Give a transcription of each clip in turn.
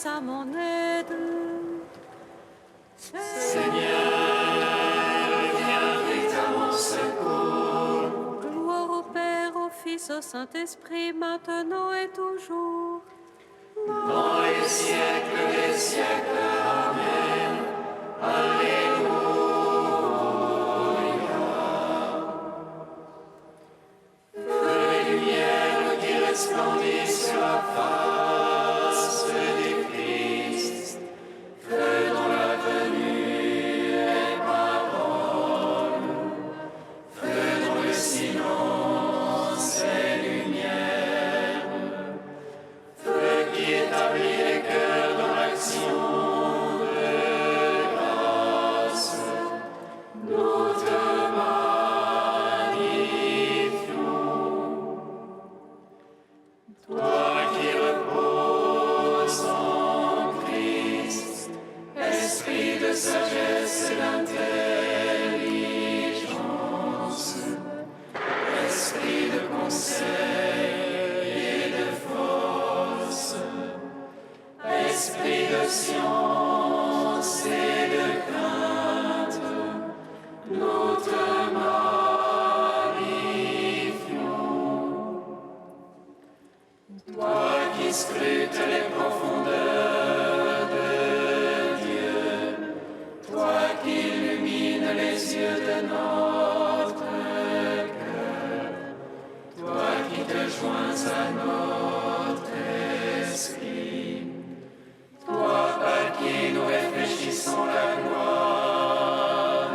à mon aide. Seigneur, viens vite à mon secours. Gloire au Père, au Fils, au Saint-Esprit, maintenant et toujours. Dans les siècles des siècles. Amen. Alléluia. Feu et lumière qui resplendit sur la face du Christ. Feu dans la venue et parole. Feu dans le silence et lumière. Feu qui établit les cœurs dans l'action de grâce. Nous te magnifions. Toi qui reposes en Christ, esprit de sagesse et d'intelligence, esprit de conseil et de force, esprit de science et de crainte, nous te magnifions. Toi qui scrutes les profondeurs de Dieu, toi qui illumines les yeux de notre cœur, toi qui te joins à notre esprit, toi par qui nous réfléchissons la gloire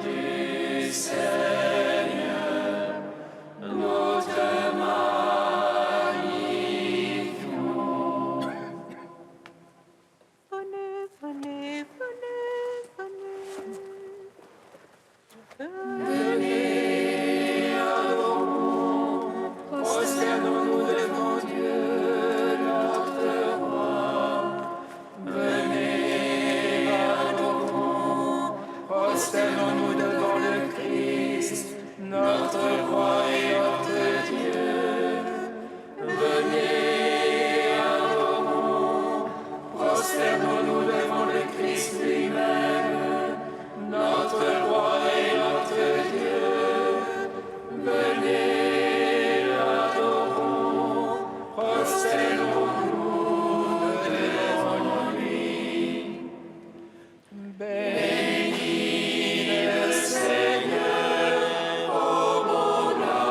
du Seigneur, nous te magnifions. Venez, venez, venez, venez. Venez, adorons, prosternons-nous devant Dieu, notre roi. Venez, adorons, prosternons-nous devant le Christ, notre roi et notre Dieu. Venez, adorons, prosternons-nous devant le Christ lui-même, notre roi et notre Dieu. Venez, adorons, prosternons-nous devant lui. Bénis le Seigneur, ô mon âme.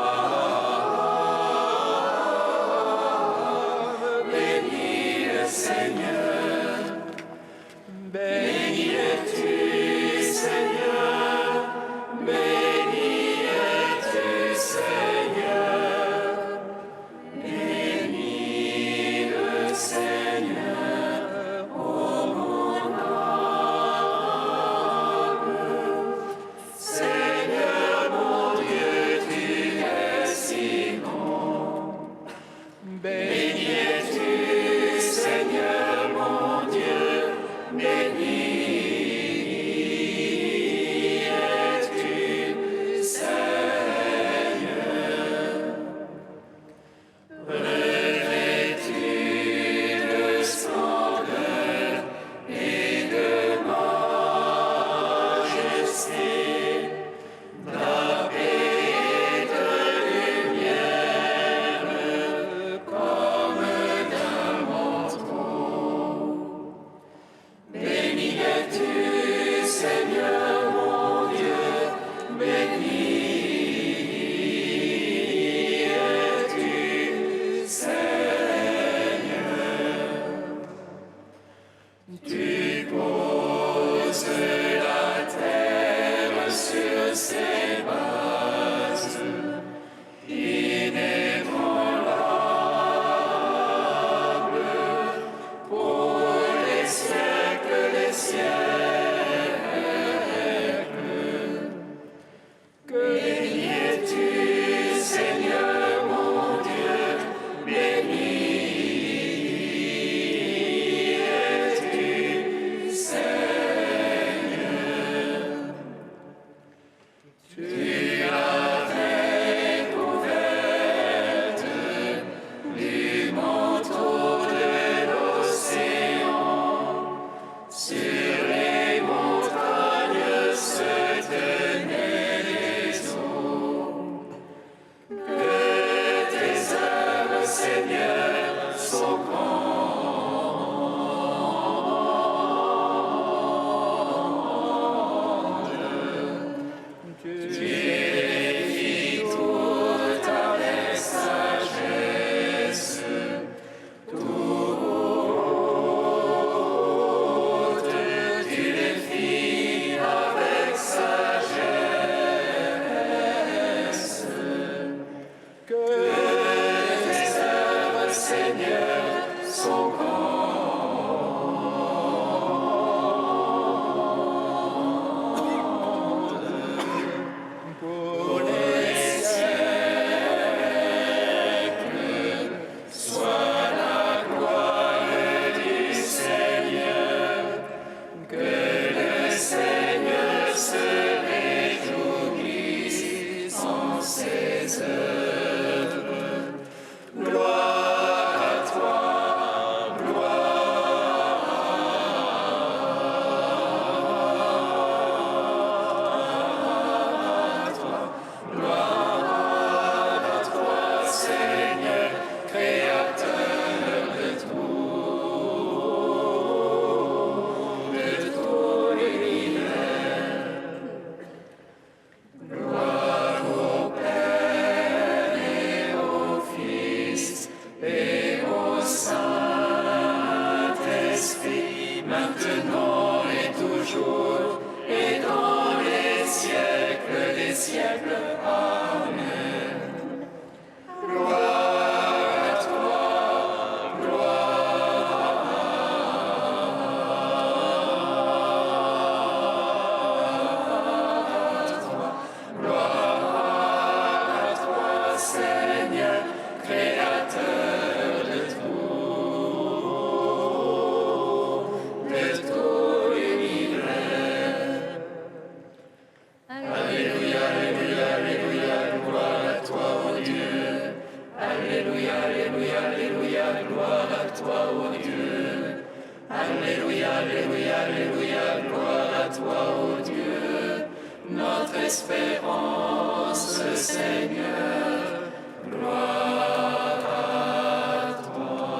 Alléluia, Alléluia, Alléluia, gloire à toi, ô Dieu. Alléluia, Alléluia, Alléluia, gloire à toi, ô Dieu. Alléluia, Alléluia, Alléluia, gloire à toi, ô Dieu. Notre espérance, Seigneur, gloire à toi.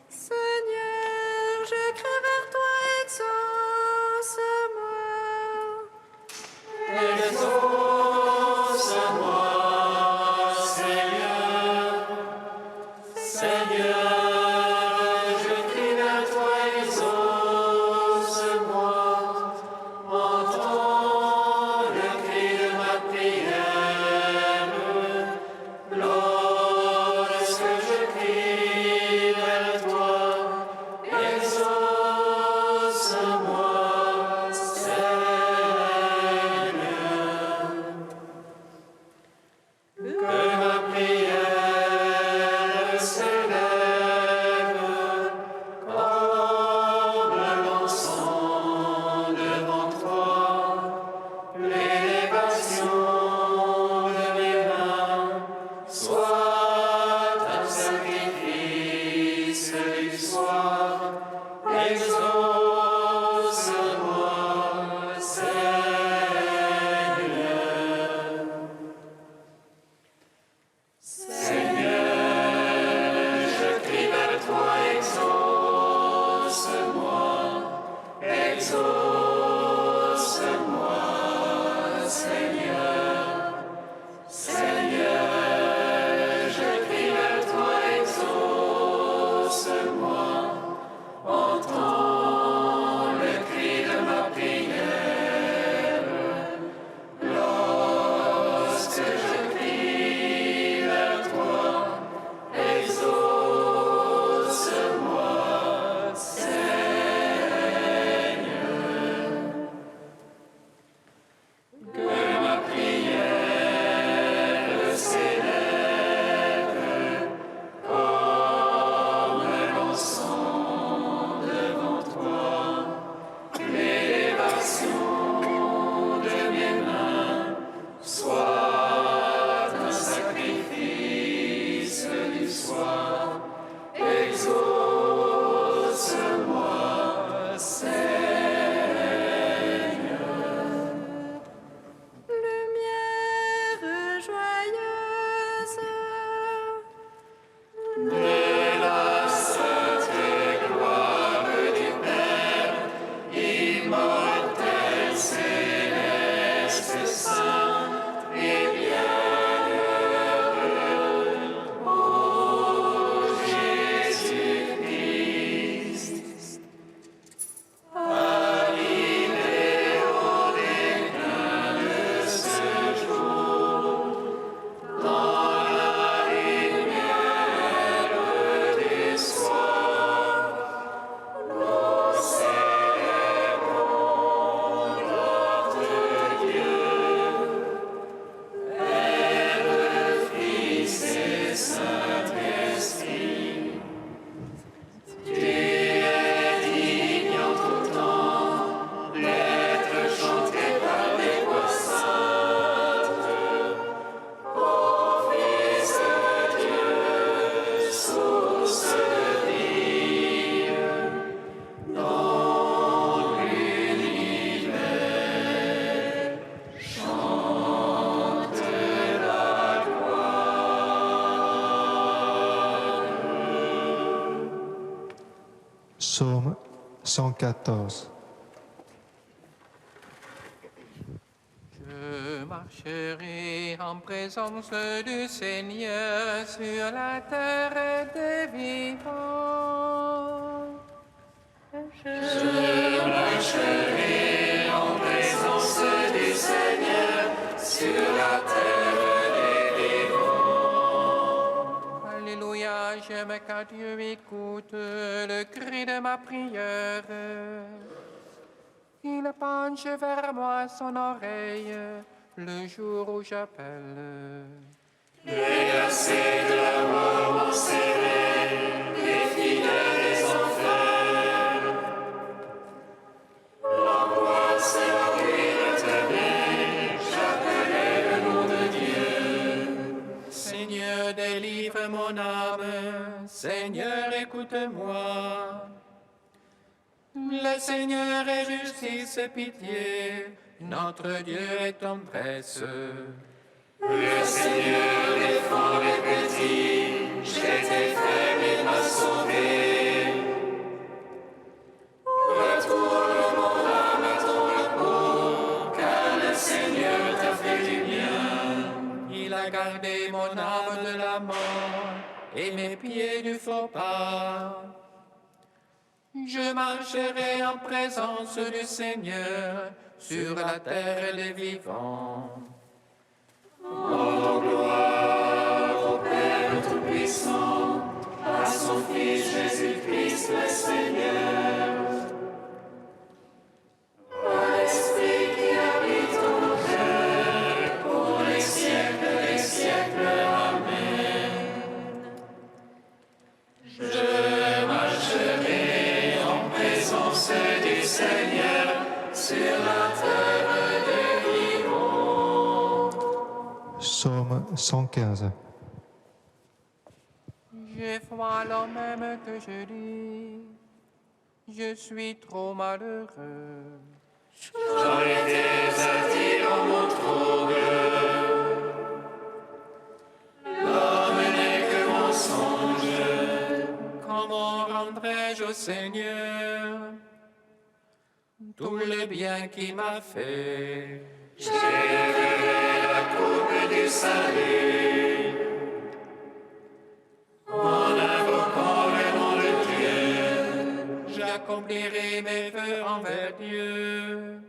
Seigneur, je crie vers toi, exauce-moi. Exauce-moi, Seigneur. Seigneur, je crie vers toi, exauce-moi. Entends le cri de ma prière. Lorsque je crie vers toi, exauce-moi, Seigneur. Que ma prière s'élève comme l'encens devant toi, l'élévation de mes mains soit un sacrifice du soir. Exauce-moi, Seigneur. Seigneur, je crie vers toi, exauce-moi, exauce-moi, Seigneur. Seigneur, je crie vers toi, exauce-moi, entends le cri de ma prière. Lorsque je crie vers toi, exauce-moi, Seigneur. Que ma prière s'élève comme l'encens devant toi, l'élévation de mes mains soit un sacrifice du soir. Exauce-moi, Seigneur. Lumière joyeuse. De la sainte gloire du Père, immortel, céleste, saint et bienheureux, ô Jésus-Christ. Arrivé au déclin de ce jour, dans la lumière du soir, nous célébrons notre Dieu, Père, Fils et Saint-Esprit. Tu es digne en tout temps d'être chanté par les voix saintes. Ô Fils de Dieu, source de vie, dans l'univers, chante la gloire. Psaume 114. Je marcherai en présence du Seigneur sur la terre des vivants. Je marcherai en présence du Seigneur sur la terre des vivants. Alléluia, j'aime qu'à Dieu écoute le cri de ma prière. Il penche vers moi son oreille le jour où j'appelle. Les glacés de la mort m'ont serré, les filets des enfers. L'angoisse et la ruine mon âme, Seigneur, écoute-moi. Le Seigneur est justice et pitié, notre Dieu est tendresse. Le Seigneur défend les petits, j'étais faible, il m'a sauvé. Retourne mon âme à ton repos, car le Seigneur t'a fait du bien. Il a gardé mon âme de la mort et mes pieds du faux pas. Je marcherai en présence du Seigneur sur la terre des vivants. Oh, gloire au Père Tout-Puissant, à son Fils Jésus-Christ le Seigneur. À l'Esprit qui habite en nos cœurs, pour les siècles des siècles. Amen. Je marcherai en présence du Seigneur sur la terre des vivants. Psaume 115. J'ai foi alors même que je dis, je suis trop malheureux. J'en étais à dire mon trouble. L'homme n'est que mensonge. Comment rendrai-je au Seigneur tout le bien qu'il m'a fait? J'élèverai la coupe du salut. En invoquant le nom de Dieu, J'accomplirai mes vœux envers Dieu,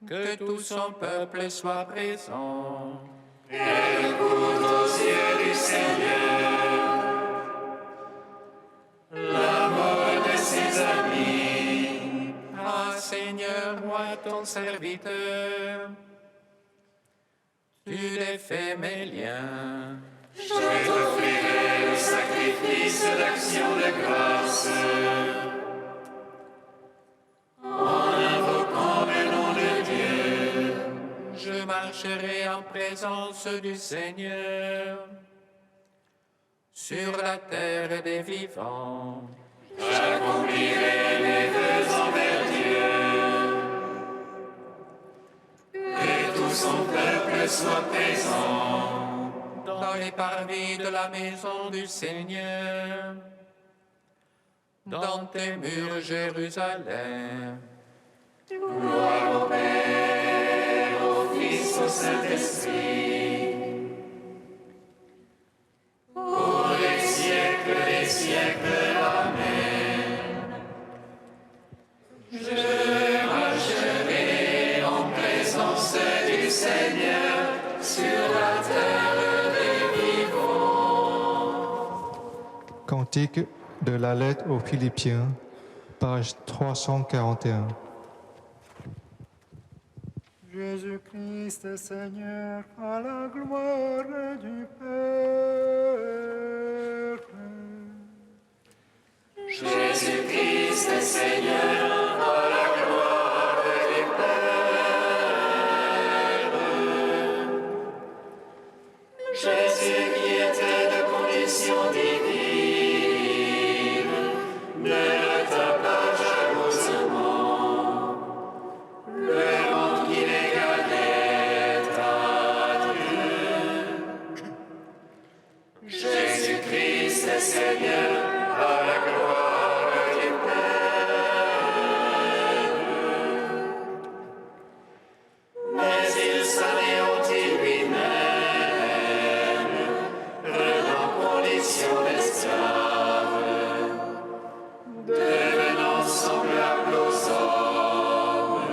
que tout son peuple soit présent. écoute aux yeux du Seigneur la mort de ses amis. Ah Seigneur, moi ton serviteur, tu défais mes liens. Je t'offrirai le sacrifice d'action de grâce. En invoquant le nom de Dieu, Je marcherai en présence du Seigneur sur la terre des vivants. j'accomplirai mes vœux envers Dieu. Que tout son peuple soit présent. Dans les parvis de la maison du Seigneur, dans tes murs, Jérusalem. Gloire au Père, au Fils, au Saint-Esprit. Pour les siècles des siècles. Amen. Je marcherai en présence du Seigneur sur la terre des vivants. Cantique de la lettre aux Philippiens, page 341. Jésus-Christ Seigneur, à la gloire du Père. Jésus-Christ Seigneur, à la gloire du Père. Jésus qui était de condition divine, ne t'a pas jalousement. Le monde qui l'égalait à Dieu. Jésus-Christ Seigneur, à la gloire du Père. Mais il s'anéantit lui-même, prenant condition d'esclave, devenant semblable aux hommes.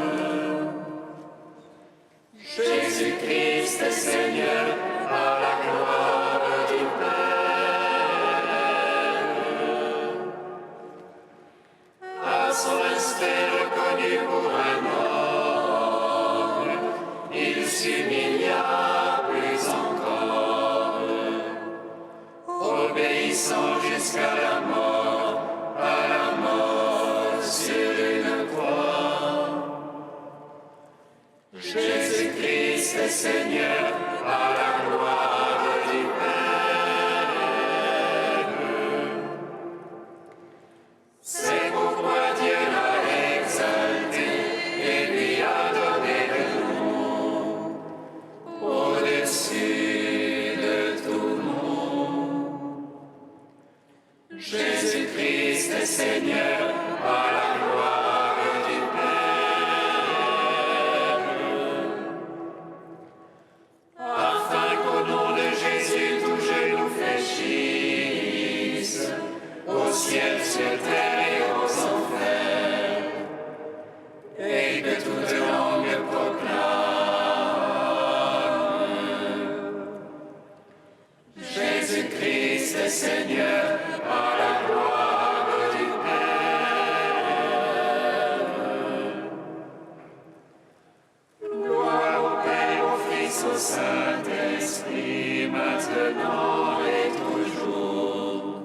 Jésus-Christ Seigneur, à la gloire du Père. À son aspect reconnu pour un homme, il s'humilia plus encore, obéissant jusqu'à la mort sur une croix. Jésus-Christ Seigneur, à la gloire du Père. Saint-Esprit, maintenant et toujours,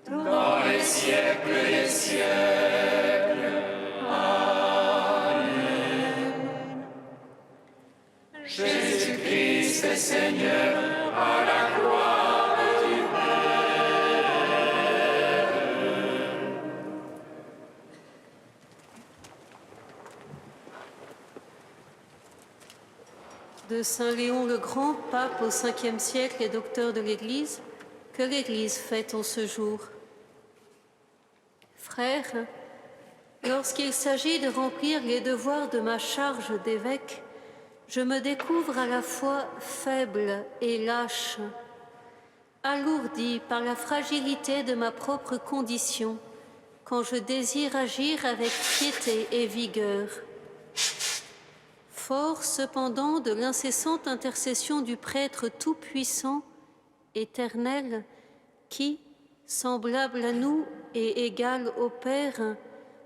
dans les siècles des siècles. Amen. Jésus-Christ est Seigneur, à la gloire du De Saint Léon le Grand, pape au 5e siècle et docteur de l'Église, que l'Église fête en ce jour. Frères, lorsqu'il s'agit de remplir les devoirs de ma charge d'évêque, je me découvre à la fois faible et lâche, alourdi par la fragilité de ma propre condition, quand je désire agir avec piété et vigueur. Fort cependant de l'incessante intercession du prêtre tout-puissant, éternel, qui, semblable à nous et égal au Père,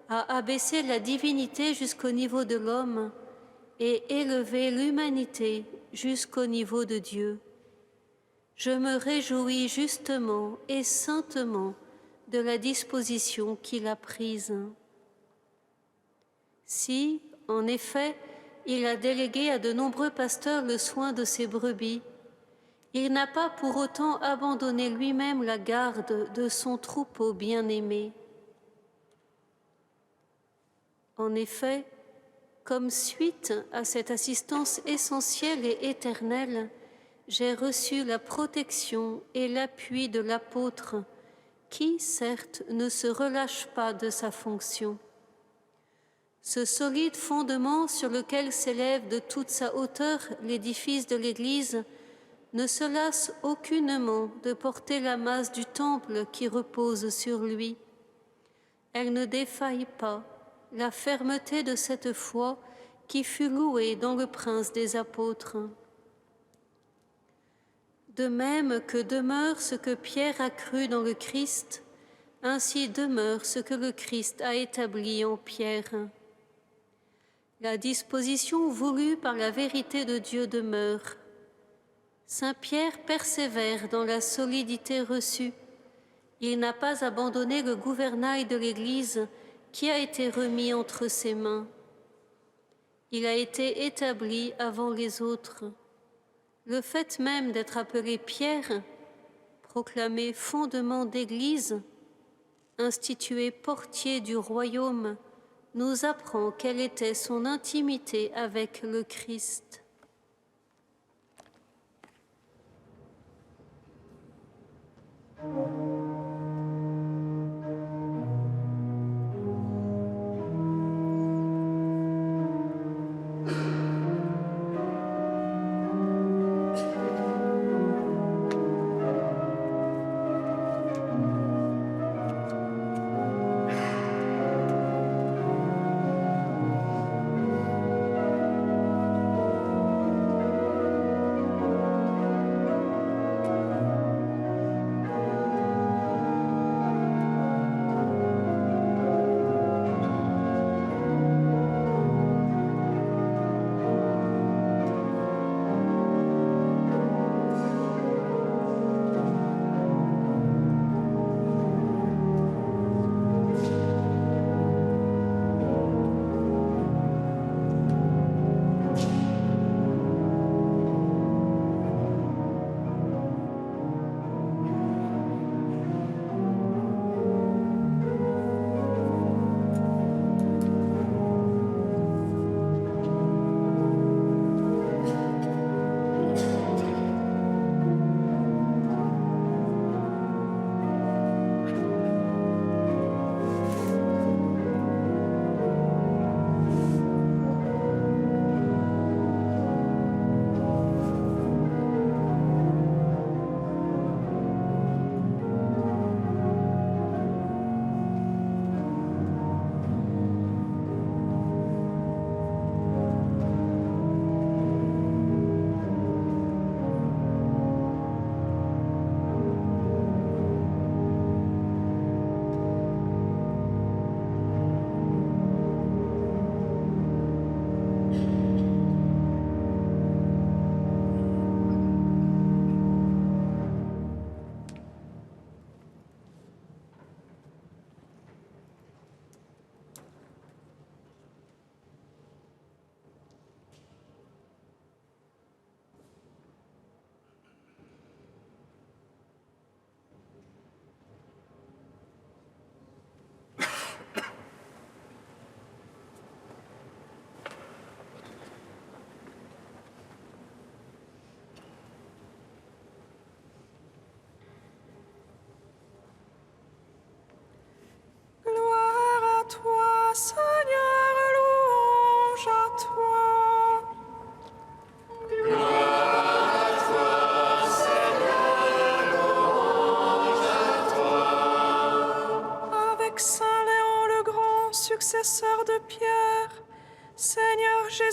a abaissé la divinité jusqu'au niveau de l'homme et élevé l'humanité jusqu'au niveau de Dieu. Je me réjouis justement et saintement de la disposition qu'il a prise. Si, en effet, il a délégué à de nombreux pasteurs le soin de ses brebis, il n'a pas pour autant abandonné lui-même la garde de son troupeau bien-aimé. En effet, comme suite à cette assistance essentielle et éternelle, j'ai reçu la protection et l'appui de l'apôtre, qui, certes, ne se relâche pas de sa fonction. Ce solide fondement sur lequel s'élève de toute sa hauteur l'édifice de l'Église ne se lasse aucunement de porter la masse du temple qui repose sur lui. Elle ne défaille pas la fermeté de cette foi qui fut louée dans le prince des apôtres. De même que demeure ce que Pierre a cru dans le Christ, ainsi demeure ce que le Christ a établi en Pierre. La disposition voulue par la vérité de Dieu demeure. Saint Pierre persévère dans la solidité reçue. Il n'a pas abandonné le gouvernail de l'Église qui a été remis entre ses mains. Il a été établi avant les autres. Le fait même d'être appelé Pierre, proclamé fondement d'Église, institué portier du royaume, nous apprend quelle était son intimité avec le Christ.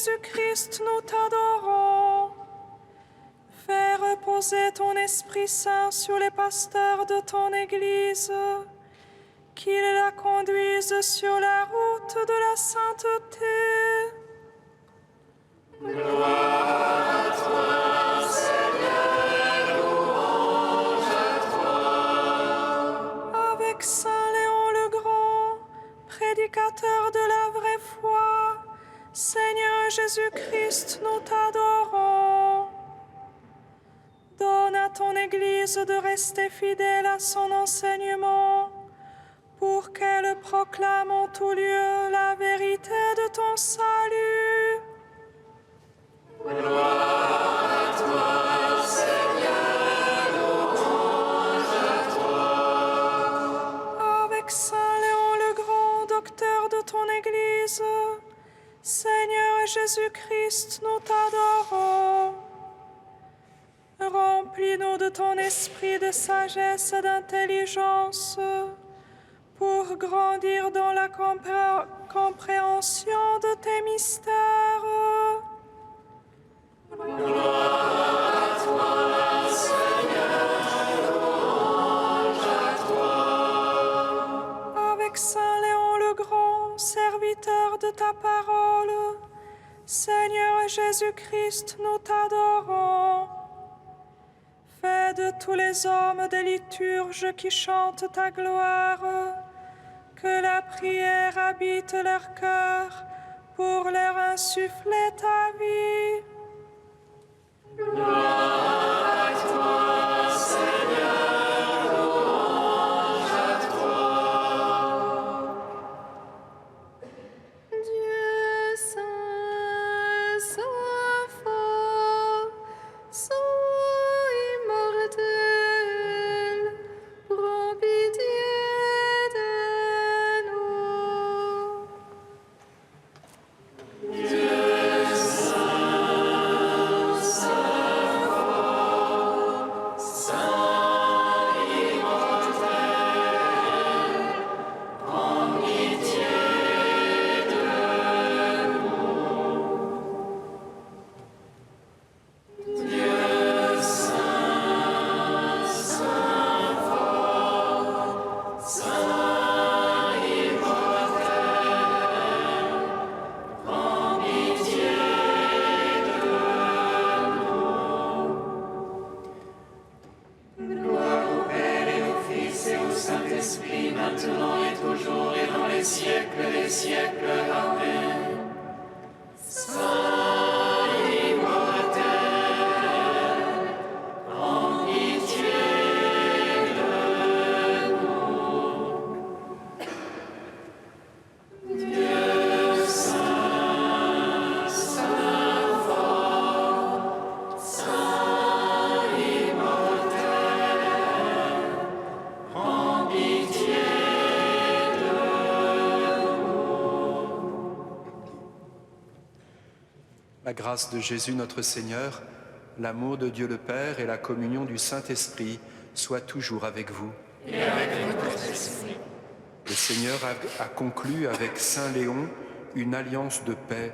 Jésus-Christ, nous t'adorons. Fais reposer ton Esprit Saint sur les pasteurs de ton Église, qu'ils la conduisent sur la route de la sainteté. Gloire à toi, Seigneur, louange à toi. Avec Saint Léon le Grand, prédicateur de la vraie foi, Seigneur Jésus-Christ, nous t'adorons. Donne à ton Église de rester fidèle à son enseignement, pour qu'elle proclame en tout lieu la vérité de ton salut. Gloire à toi, Seigneur, louange à toi. Avec Saint Léon le Grand, docteur de ton Église, Seigneur Jésus-Christ, nous t'adorons. Remplis-nous de ton esprit de sagesse et d'intelligence, pour grandir dans la compréhension de tes mystères. Gloire à toi, Seigneur, louange à toi. Avec Saint Léon le Grand, serviteur de ta parole, Seigneur Jésus-Christ, nous t'adorons. Fais de tous les hommes des liturges qui chantent ta gloire, que la prière habite leur cœur pour leur insuffler ta vie. Gloire à toi, Seigneur, louange à toi. Dieu saint, saint fort, saint immortel, prends pitié de nous. Dieu saint, saint fort, saint immortel, prends pitié de nous. Dieu saint, saint fort, saint immortel, prends pitié de nous. Gloire au Père et au Fils et au Saint-Esprit, maintenant et toujours et dans les siècles des siècles. Amen. Saint immortel, prends pitié de nous. Dieu saint, saint fort, saint immortel, prends pitié de nous. La grâce de Jésus notre Seigneur, l'amour de Dieu le Père et la communion du Saint-Esprit soient toujours avec vous. Et avec votre esprit. Le Seigneur a conclu avec Saint Léon une alliance de paix.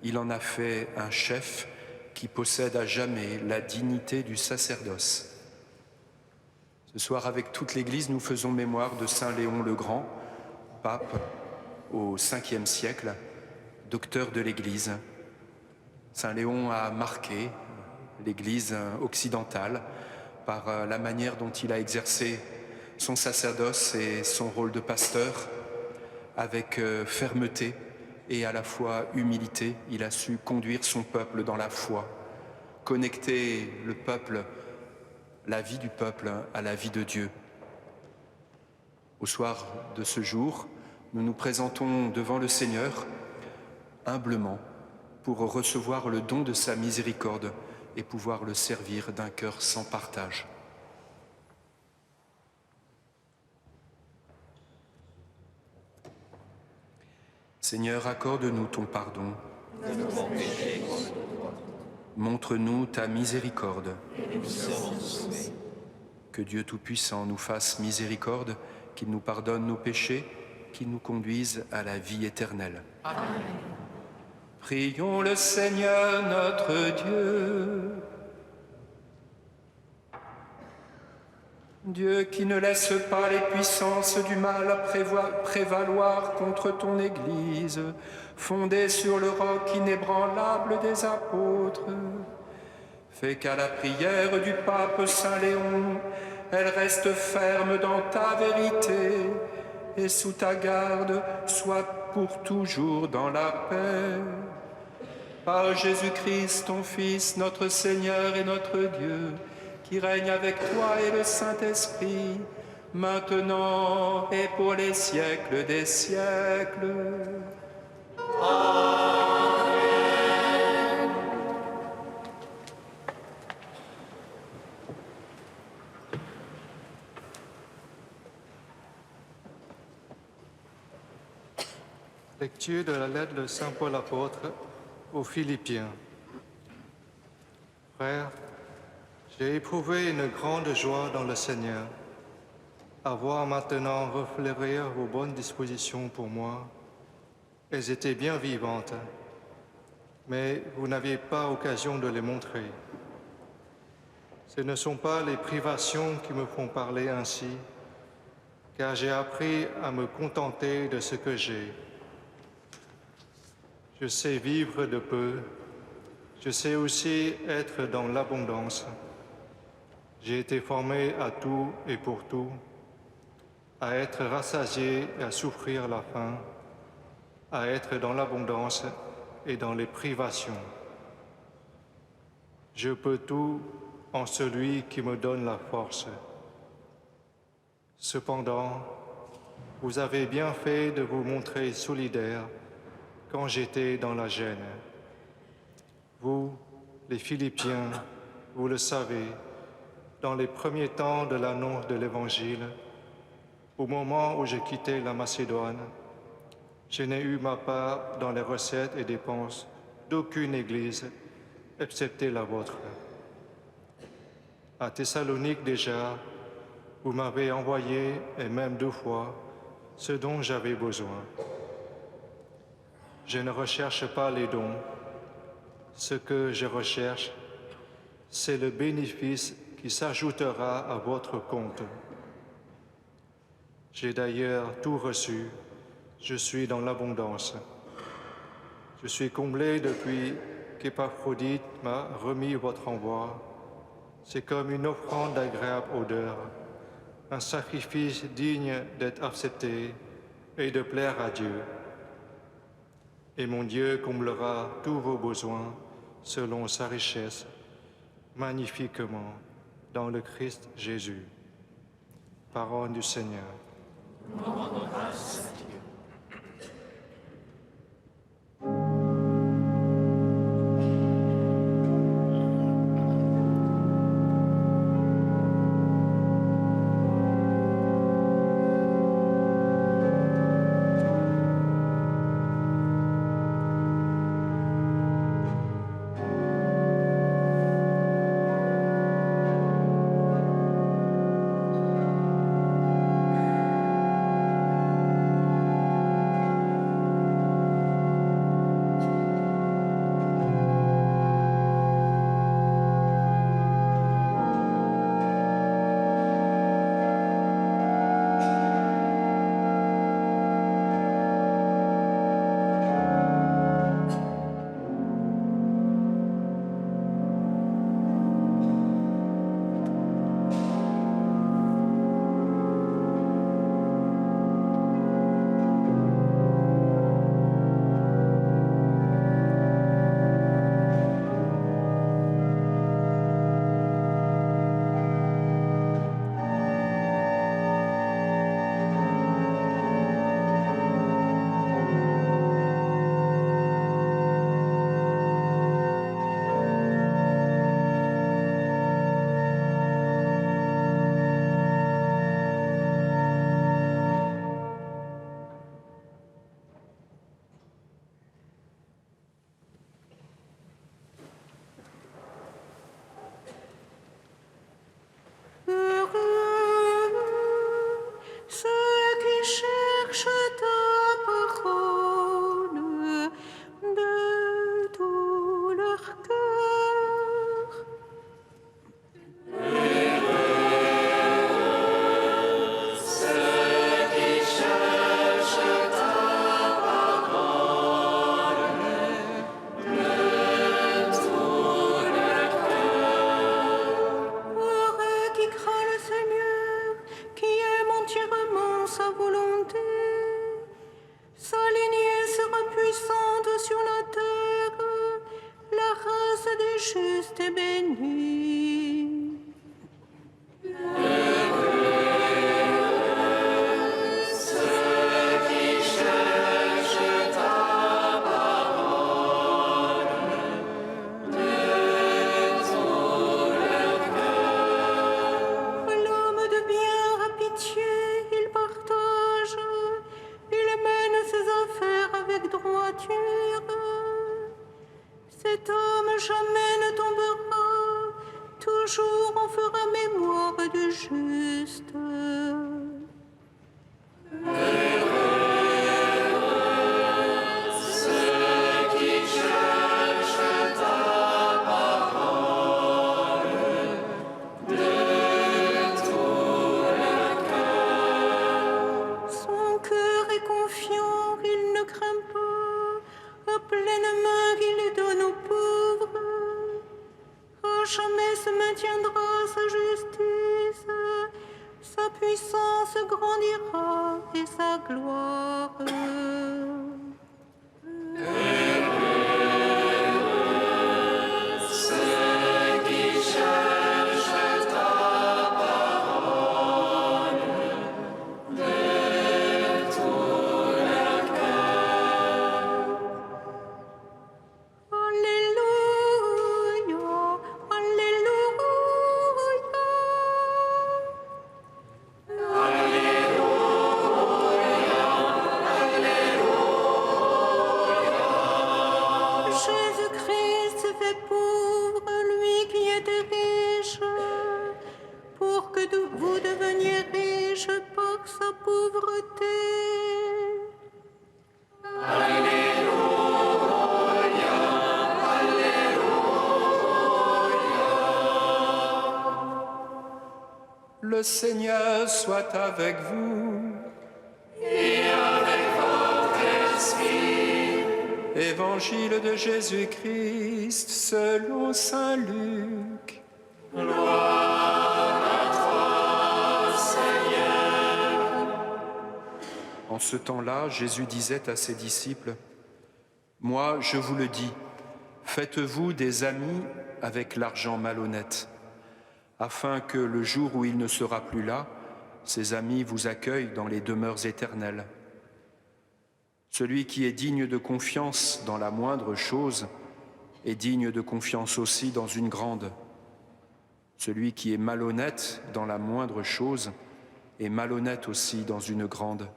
Il en a fait un chef qui possède à jamais la dignité du sacerdoce. Ce soir, avec toute l'Église, nous faisons mémoire de Saint Léon le Grand, pape au 5e siècle, docteur de l'Église. Saint Léon a marqué l'Église occidentale par la manière dont il a exercé son sacerdoce et son rôle de pasteur avec fermeté et à la fois humilité. Il a su conduire son peuple dans la foi, connecter le peuple, la vie du peuple à la vie de Dieu. Au soir de ce jour, nous nous présentons devant le Seigneur humblement pour recevoir le don de sa miséricorde et pouvoir le servir d'un cœur sans partage. Seigneur, accorde-nous ton pardon. Montre-nous ta miséricorde. Que Dieu Tout-Puissant nous fasse miséricorde, qu'il nous pardonne nos péchés, qu'il nous conduise à la vie éternelle. Amen. Prions le Seigneur notre Dieu. Dieu qui ne laisse pas les puissances du mal prévaloir contre ton Église, fondée sur le roc inébranlable des apôtres, fais qu'à la prière du pape Saint Léon, elle reste ferme dans ta vérité et sous ta garde soit pour toujours dans la paix. Par Jésus-Christ, ton Fils, notre Seigneur et notre Dieu, qui règne avec toi et le Saint-Esprit, maintenant et pour les siècles des siècles. Amen. Lecture de la lettre de Saint Paul apôtre aux Philippiens. Frères, j'ai éprouvé une grande joie dans le Seigneur, à voir maintenant refleurir vos bonnes dispositions pour moi. Elles étaient bien vivantes, mais vous n'aviez pas occasion de les montrer. Ce ne sont pas les privations qui me font parler ainsi, car j'ai appris à me contenter de ce que j'ai. Je sais vivre de peu, je sais aussi être dans l'abondance. J'ai été formé à tout et pour tout, à être rassasié et à souffrir la faim, à être dans l'abondance et dans les privations. Je peux tout en celui qui me donne la force. Cependant, vous avez bien fait de vous montrer solidaire quand j'étais dans la gêne. Vous, les Philippiens, vous le savez, dans les premiers temps de l'annonce de l'Évangile, au moment où j'ai quitté la Macédoine, je n'ai eu ma part dans les recettes et dépenses d'aucune église, excepté la vôtre. À Thessalonique déjà, vous m'avez envoyé, et même 2 fois, ce dont j'avais besoin. Je ne recherche pas les dons. Ce que je recherche, c'est le bénéfice qui s'ajoutera à votre compte. J'ai d'ailleurs tout reçu. Je suis dans l'abondance. Je suis comblé depuis qu'Épaphrodite m'a remis votre envoi. C'est comme une offrande d'agréable odeur, un sacrifice digne d'être accepté et de plaire à Dieu. Et mon Dieu comblera tous vos besoins selon sa richesse, magnifiquement, dans le Christ Jésus. Parole du Seigneur. juste et béni. Cet homme jamais ne tombera, toujours on fera mémoire du juste. Son cœur est confiant, il ne craint pas, à pleine main il donne aux pauvres. À jamais se maintiendra sa justice, sa puissance grandira et sa gloire. Alléluia, Alléluia. Jésus-Christ s'est fait pauvre, lui qui était riche, pour que vous deveniez riches par sa pauvreté. Le Seigneur soit avec vous. Et avec votre esprit. Évangile de Jésus-Christ selon saint Luc. Gloire à toi, Seigneur. En ce temps-là, Jésus disait à ses disciples, « Moi, je vous le dis, faites-vous des amis avec l'argent malhonnête, afin que le jour où il ne sera plus là, ses amis vous accueillent dans les demeures éternelles. Celui qui est digne de confiance dans la moindre chose est digne de confiance aussi dans une grande. Celui qui est malhonnête dans la moindre chose est malhonnête aussi dans une grande.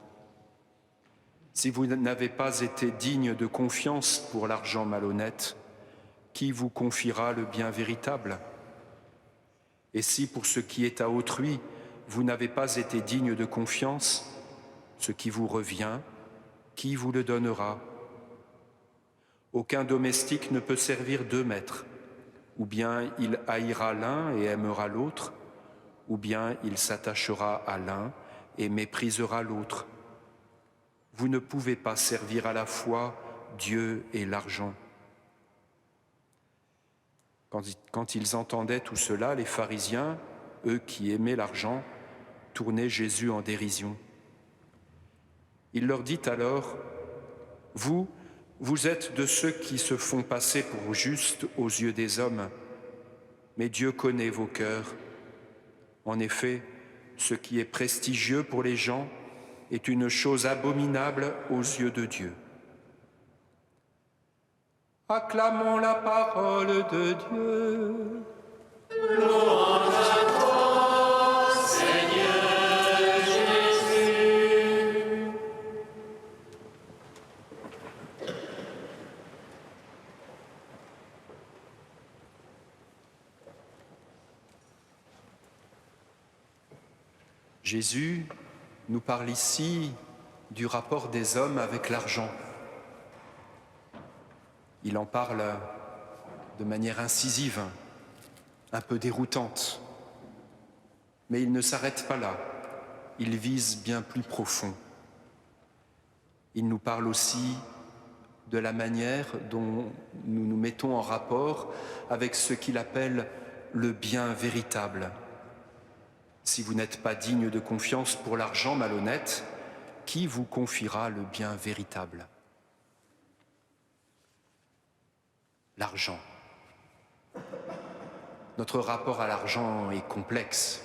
Si vous n'avez pas été digne de confiance pour l'argent malhonnête, qui vous confiera le bien véritable ? Et si pour ce qui est à autrui, vous n'avez pas été digne de confiance, ce qui vous revient, qui vous le donnera ? Aucun domestique ne peut servir deux maîtres, ou bien il haïra l'un et aimera l'autre, ou bien il s'attachera à l'un et méprisera l'autre. Vous ne pouvez pas servir à la fois Dieu et l'argent. Quand ils entendaient tout cela, les pharisiens, eux qui aimaient l'argent, tournaient Jésus en dérision. Il leur dit alors, « Vous êtes de ceux qui se font passer pour justes aux yeux des hommes, mais Dieu connaît vos cœurs. En effet, ce qui est prestigieux pour les gens est une chose abominable aux yeux de Dieu. » Acclamons la parole de Dieu. Louange à toi, Seigneur Jésus. Jésus nous parle ici du rapport des hommes avec l'argent. Il en parle de manière incisive, un peu déroutante. Mais il ne s'arrête pas là, il vise bien plus profond. Il nous parle aussi de la manière dont nous nous mettons en rapport avec ce qu'il appelle le bien véritable. Si vous n'êtes pas digne de confiance pour l'argent malhonnête, qui vous confiera le bien véritable ? L'argent. Notre rapport à l'argent est complexe,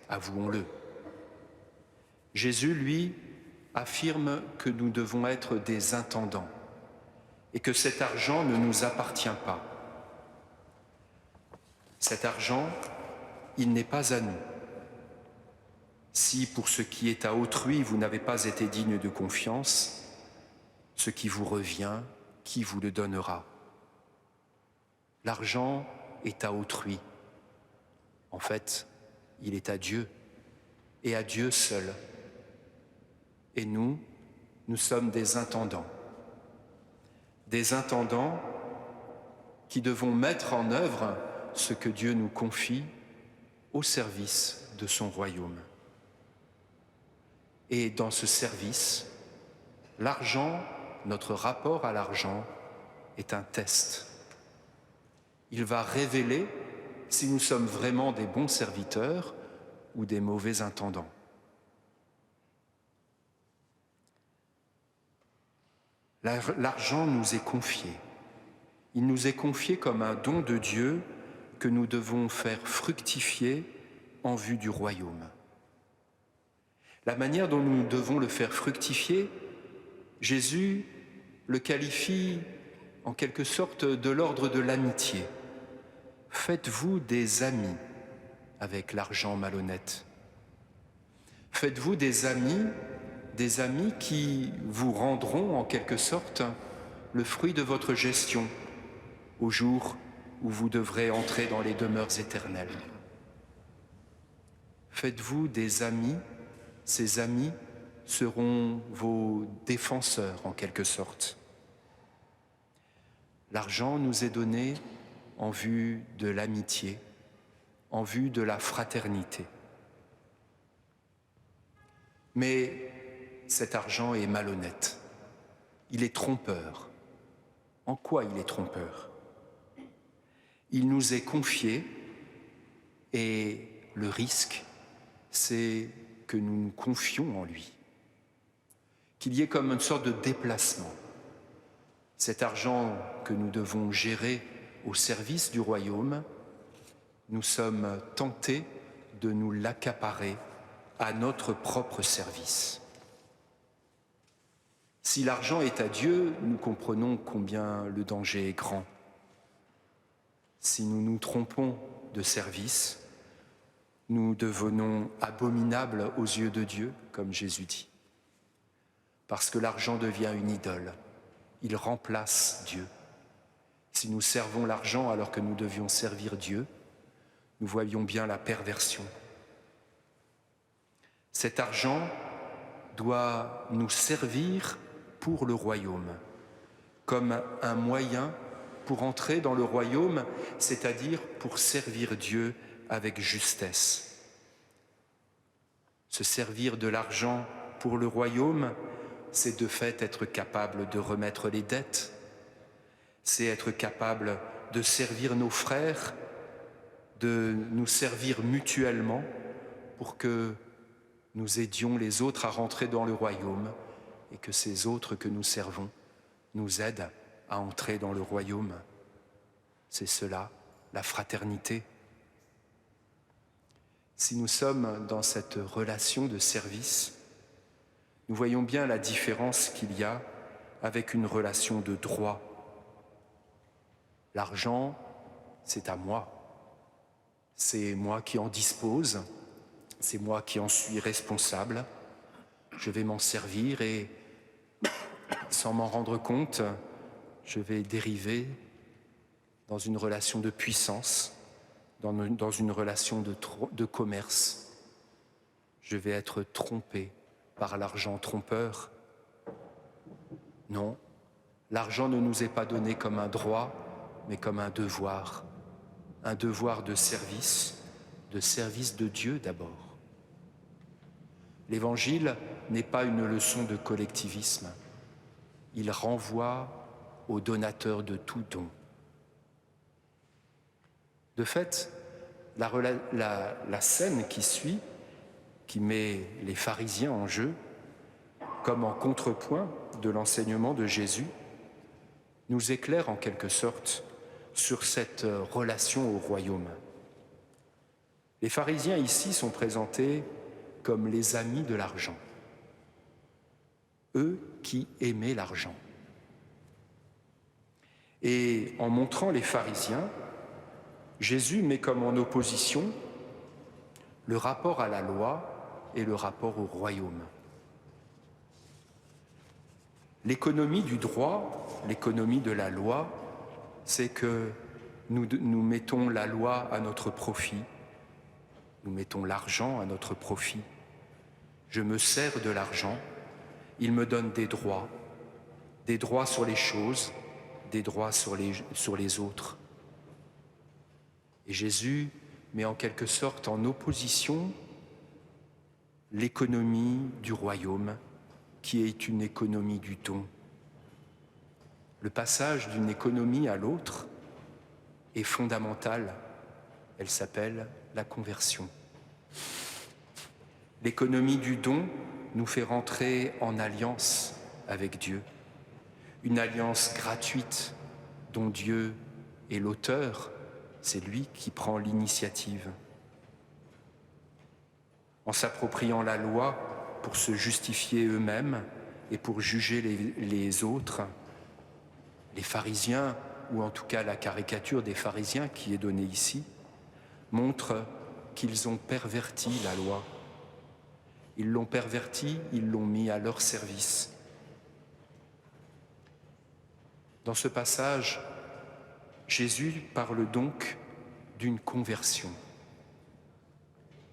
avouons-le. Jésus, lui, affirme que nous devons être des intendants et que cet argent ne nous appartient pas. Cet argent, il n'est pas à nous. Si pour ce qui est à autrui, vous n'avez pas été digne de confiance, ce qui vous revient, qui vous le donnera? L'argent est à autrui. En fait, il est à Dieu, et à Dieu seul. Et nous sommes des intendants. Des intendants qui devons mettre en œuvre ce que Dieu nous confie au service de son royaume. Et dans ce service, l'argent, notre rapport à l'argent, est un test. Il va révéler si nous sommes vraiment des bons serviteurs ou des mauvais intendants. L'argent nous est confié. Il nous est confié comme un don de Dieu que nous devons faire fructifier en vue du royaume. La manière dont nous devons le faire fructifier, Jésus le qualifie en quelque sorte de l'ordre de l'amitié. Faites-vous des amis avec l'argent malhonnête. Faites-vous des amis qui vous rendront en quelque sorte le fruit de votre gestion au jour où vous devrez entrer dans les demeures éternelles. Faites-vous des amis, ces amis seront vos défenseurs en quelque sorte. L'argent nous est donné en vue de l'amitié, en vue de la fraternité. Mais cet argent est malhonnête, il est trompeur. En quoi il est trompeur? Il nous est confié et le risque, c'est que nous nous confions en lui, qu'il y ait comme une sorte de déplacement. Cet argent que nous devons gérer au service du royaume, nous sommes tentés de nous l'accaparer à notre propre service. Si l'argent est à Dieu, nous comprenons combien le danger est grand. Si nous nous trompons de service, nous devenons abominables aux yeux de Dieu, comme Jésus dit. Parce que l'argent devient une idole, il remplace Dieu. Si nous servons l'argent alors que nous devions servir Dieu, nous voyons bien la perversion. Cet argent doit nous servir pour le royaume, comme un moyen pour entrer dans le royaume, c'est-à-dire pour servir Dieu avec justesse. Se servir de l'argent pour le royaume, c'est de fait être capable de remettre les dettes, c'est être capable de servir nos frères, de nous servir mutuellement pour que nous aidions les autres à rentrer dans le royaume et que ces autres que nous servons nous aident à entrer dans le royaume. C'est cela, la fraternité. Si nous sommes dans cette relation de service, nous voyons bien la différence qu'il y a avec une relation de droit. L'argent, c'est à moi. C'est moi qui en dispose, c'est moi qui en suis responsable. Je vais m'en servir et, sans m'en rendre compte, je vais dériver dans une relation de puissance, dans une relation de commerce. Je vais être trompé par l'argent trompeur. Non, l'argent ne nous est pas donné comme un droit, mais comme un devoir de service de Dieu d'abord. L'Évangile n'est pas une leçon de collectivisme. Il renvoie au donateur de tout don. De fait, la scène qui suit, qui met les pharisiens en jeu, comme en contrepoint de l'enseignement de Jésus, nous éclaire en quelque sorte sur cette relation au royaume. Les pharisiens ici sont présentés comme les amis de l'argent, eux qui aimaient l'argent. Et en montrant les pharisiens, Jésus met comme en opposition le rapport à la loi et le rapport au royaume. L'économie du droit, l'économie de la loi, c'est que nous mettons la loi à notre profit, nous mettons l'argent à notre profit. Je me sers de l'argent, il me donne des droits sur les choses, des droits sur les autres. Et Jésus met en quelque sorte en opposition l'économie du royaume, qui est une économie du don. Le passage d'une économie à l'autre est fondamental. Elle s'appelle la conversion. L'économie du don nous fait rentrer en alliance avec Dieu, une alliance gratuite dont Dieu est l'auteur, c'est lui qui prend l'initiative. En s'appropriant la loi pour se justifier eux-mêmes et pour juger les autres, les pharisiens, ou en tout cas la caricature des pharisiens qui est donnée ici, montre qu'ils ont perverti la loi. Ils l'ont pervertie, ils l'ont mis à leur service. Dans ce passage, Jésus parle donc d'une conversion.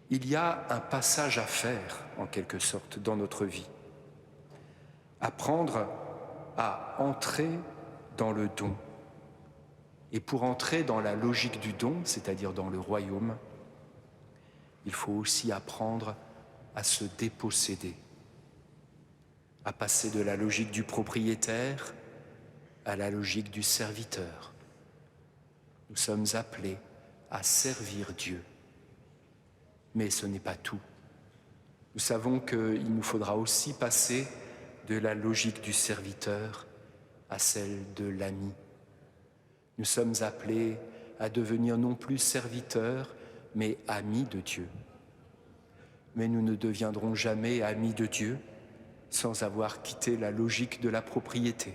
Il y a un passage à faire, en quelque sorte, dans notre vie. Apprendre à entrer dans le don. Et pour entrer dans la logique du don, c'est-à-dire dans le royaume, il faut aussi apprendre à se déposséder, à passer de la logique du propriétaire à la logique du serviteur. Nous sommes appelés à servir Dieu. Mais ce n'est pas tout. Nous savons qu'il nous faudra aussi passer de la logique du serviteur à celle de l'ami. Nous sommes appelés à devenir non plus serviteurs, mais amis de Dieu. Mais nous ne deviendrons jamais amis de Dieu sans avoir quitté la logique de la propriété.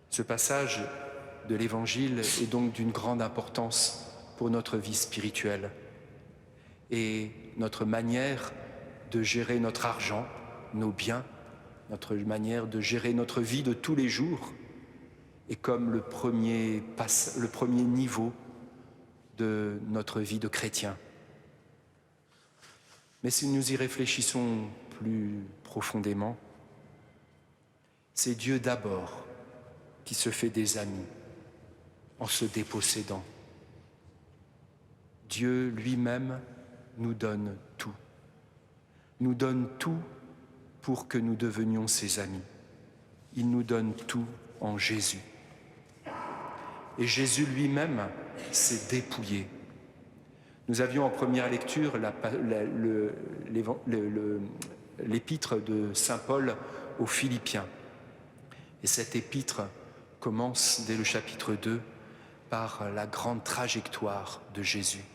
Ce passage de l'Évangile est donc d'une grande importance pour notre vie spirituelle et notre manière de gérer notre argent, nos biens, notre manière de gérer notre vie de tous les jours est comme le premier niveau de notre vie de chrétien. Mais si nous y réfléchissons plus profondément, c'est Dieu d'abord qui se fait des amis en se dépossédant. Dieu lui-même nous donne tout. Nous donne tout pour que nous devenions ses amis. Il nous donne tout en Jésus. Et Jésus lui-même s'est dépouillé. Nous avions en première lecture l'épître de saint Paul aux Philippiens. Et cette épître commence dès le chapitre 2 par la grande trajectoire de Jésus.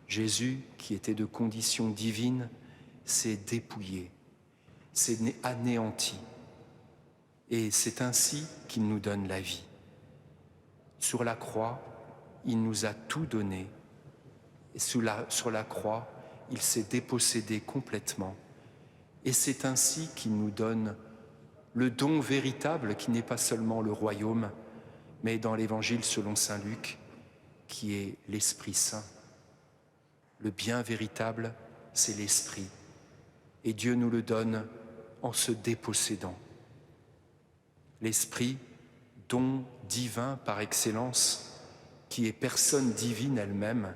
Jésus, qui était de condition divine, s'est dépouillé, s'est anéanti. Et c'est ainsi qu'il nous donne la vie. Sur la croix, il nous a tout donné. Et sur la croix, il s'est dépossédé complètement. Et c'est ainsi qu'il nous donne le don véritable qui n'est pas seulement le royaume, mais dans l'Évangile selon saint Luc, qui est l'Esprit Saint. Le bien véritable, c'est l'Esprit. Et Dieu nous le donne en se dépossédant. L'Esprit, don divin par excellence, qui est personne divine elle-même,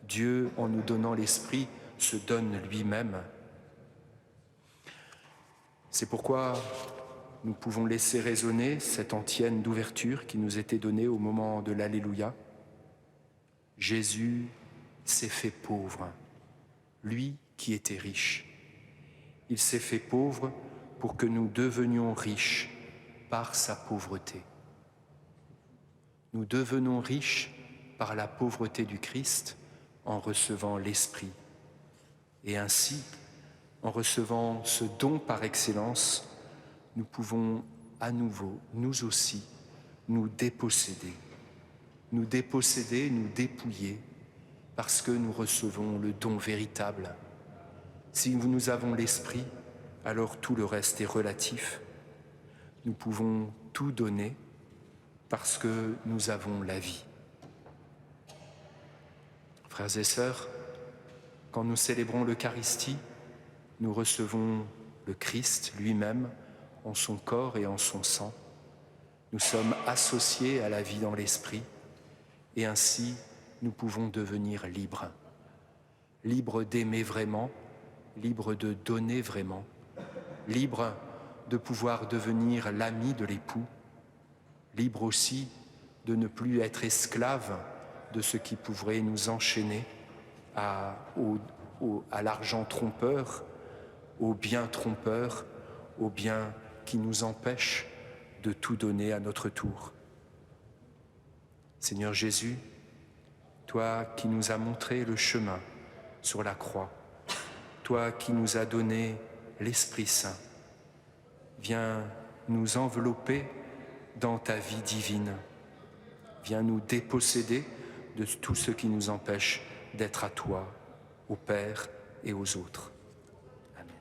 Dieu, en nous donnant l'Esprit, se donne lui-même. C'est pourquoi nous pouvons laisser résonner cette antienne d'ouverture qui nous était donnée au moment de l'Alléluia. Jésus s'est fait pauvre, lui qui était riche. Il s'est fait pauvre pour que nous devenions riches par sa pauvreté. Nous devenons riches par la pauvreté du Christ en recevant l'Esprit. Et ainsi, en recevant ce don par excellence, nous pouvons à nouveau, nous aussi, nous déposséder, nous dépouiller, parce que nous recevons le don véritable. Si nous avons l'Esprit, alors tout le reste est relatif. Nous pouvons tout donner parce que nous avons la vie. Frères et sœurs, quand nous célébrons l'Eucharistie, nous recevons le Christ lui-même en son corps et en son sang. Nous sommes associés à la vie dans l'Esprit et ainsi nous pouvons devenir libres. Libres d'aimer vraiment, libres de donner vraiment, libres de pouvoir devenir l'ami de l'époux, libres aussi de ne plus être esclaves de ce qui pourrait nous enchaîner à l'argent trompeur, au bien trompeur, au bien qui nous empêche de tout donner à notre tour. Seigneur Jésus, toi qui nous as montré le chemin sur la croix, toi qui nous as donné l'Esprit Saint, viens nous envelopper dans ta vie divine. Viens nous déposséder de tout ce qui nous empêche d'être à toi, au Père et aux autres. Amen.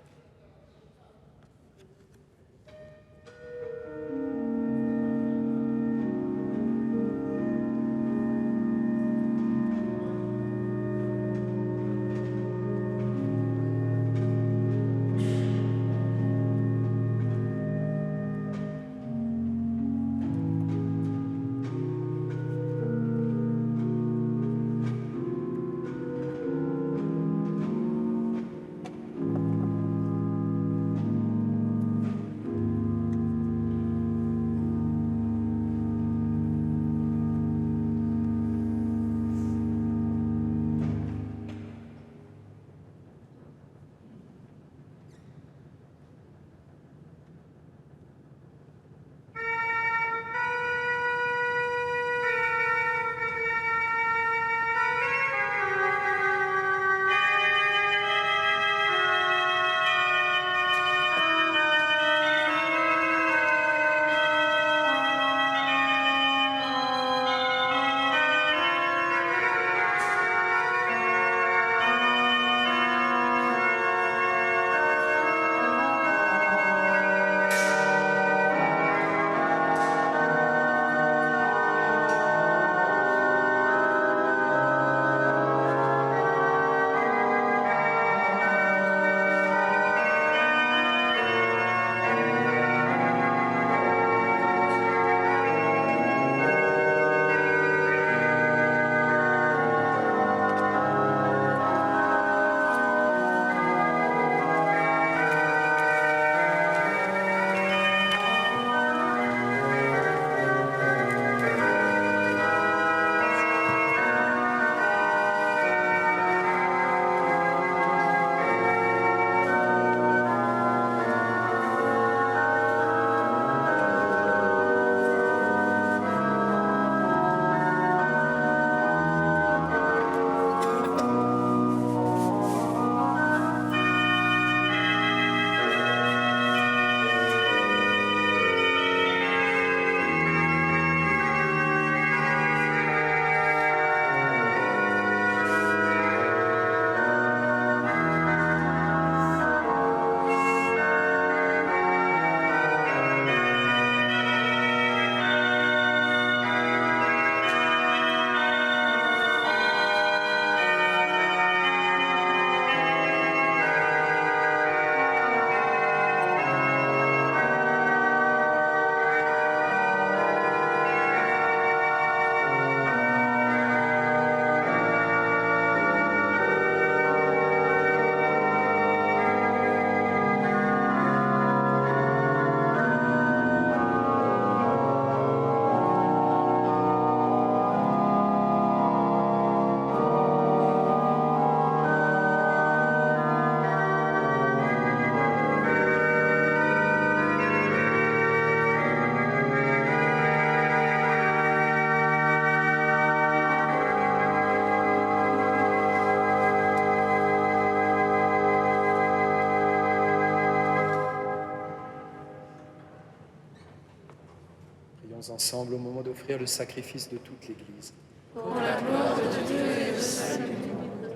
Prions ensemble au moment d'offrir le sacrifice de toute l'Église. Pour la gloire de Dieu et le salut du monde.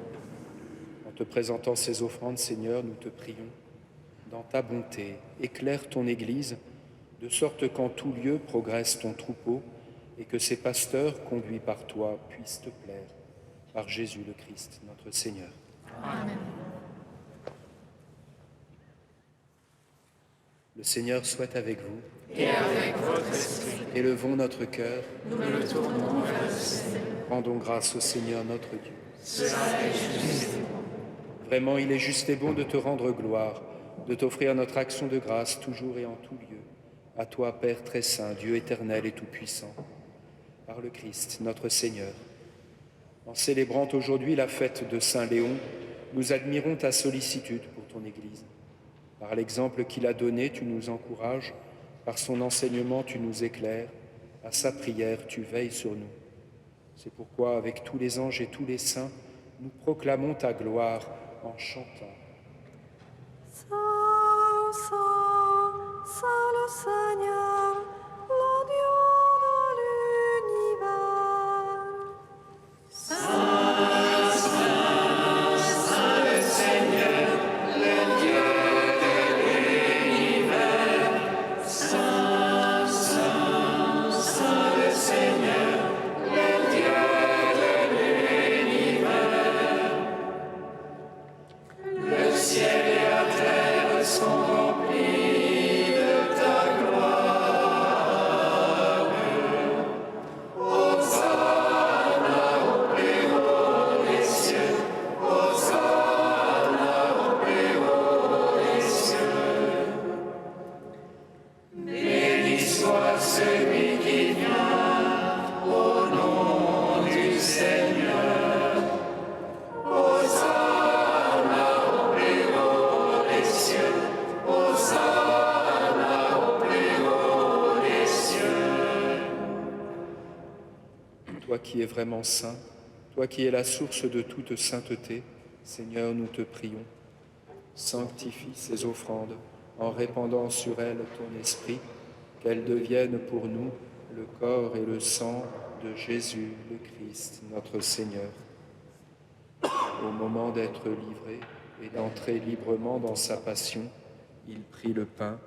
En te présentant ces offrandes, Seigneur, nous te prions. Dans ta bonté, éclaire ton Église, de sorte qu'en tout lieu progresse ton troupeau, et que ces pasteurs, conduits par toi, puissent te plaire. Par Jésus le Christ, notre Seigneur. Amen. Le Seigneur soit avec vous. Et avec votre esprit, Élevons notre cœur. nous le tournons vers le Seigneur. Rendons grâce au Seigneur notre Dieu. Cela est juste. Vraiment, il est juste et bon de te rendre gloire, de t'offrir notre action de grâce toujours et en tout lieu. À toi, Père très saint, Dieu éternel et tout-puissant, par le Christ, notre Seigneur. En célébrant aujourd'hui la fête de Saint Léon, nous admirons ta sollicitude pour ton Église. Par l'exemple qu'il a donné, tu nous encourages, par son enseignement, tu nous éclaires, à sa prière, tu veilles sur nous. C'est pourquoi, avec tous les anges et tous les saints, nous proclamons ta gloire en chantant. Saint, Saint, Saint le Seigneur, le Dieu de l'univers. Toi qui es vraiment saint, toi qui es la source de toute sainteté, Seigneur, nous te prions. Sanctifie ces offrandes en répandant sur elles ton esprit, qu'elles deviennent pour nous le corps et le sang de Jésus le Christ, notre Seigneur. Au moment d'être livré et d'entrer librement dans sa passion, il prit le pain,